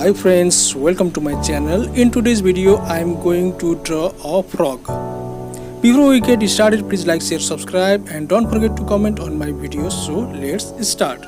Hi friends, welcome to my channel. In today's video I am going to draw a frog. Before we get started, please like, share, subscribe and don't forget to comment on my videos. So let's start.